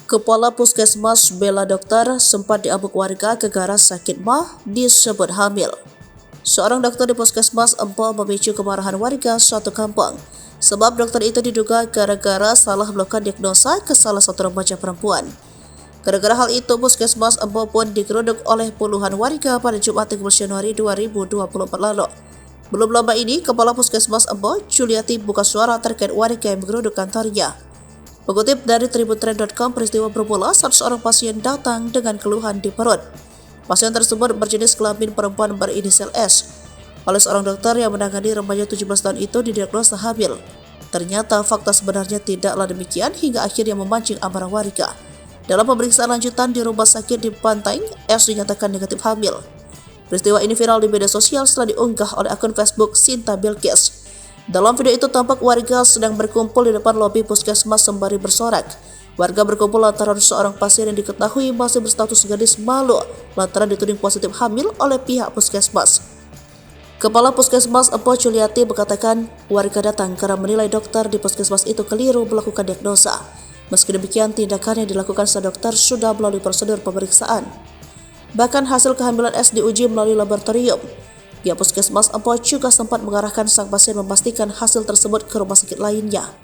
Kepala Puskesmas bela dokter sempat diamuk warga gara-gara sakit mah disebut hamil. Seorang dokter di Puskesmas Empo memicu kemarahan warga suatu kampung sebab dokter itu diduga gara-gara salah melakukan diagnosa ke salah satu remaja perempuan. Gara-gara hal itu, Puskesmas Empo pun digeruduk oleh puluhan warga pada Jumat 13 Januari 2024 lalu. Belum lama ini, Kepala Puskesmas Empo, Juliati, buka suara terkait warga yang menggeruduk kantornya. Mengutip dari tribuntrend.com, peristiwa bermula saat seorang pasien datang dengan keluhan di perut. Pasien tersebut berjenis kelamin perempuan berinisial S. Oleh seorang dokter yang menangani remaja 17 tahun itu didiagnosa hamil. Ternyata fakta sebenarnya tidaklah demikian hingga akhirnya memancing amarah warga. Dalam pemeriksaan lanjutan di rumah sakit di Panteng, S dinyatakan negatif hamil. Peristiwa ini viral di media sosial setelah diunggah oleh akun Facebook Sinta Bilkis. Dalam video itu tampak warga sedang berkumpul di depan lobi puskesmas sembari bersorak. Warga berkumpul lantaran seorang pasien yang diketahui masih berstatus gadis malu lantaran dituding positif hamil oleh pihak puskesmas. Kepala Puskesmas Empo Juliati mengatakan warga datang karena menilai dokter di puskesmas itu keliru melakukan diagnosa. Meski demikian, tindakan yang dilakukan sang dokter sudah melalui prosedur pemeriksaan. Bahkan hasil kehamilan S diuji melalui laboratorium. Pihak Puskesmas Empo juga sempat mengarahkan sang pasien memastikan hasil tersebut ke rumah sakit lainnya.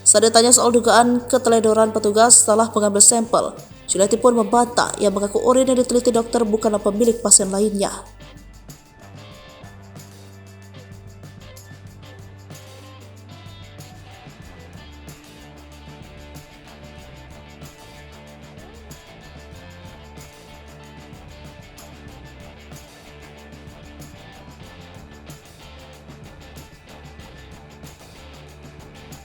Saat ditanya soal dugaan keteledoran petugas setelah mengambil sampel, Juliati pun membantah yang mengaku urin yang diteliti dokter bukanlah pemilik pasien lainnya.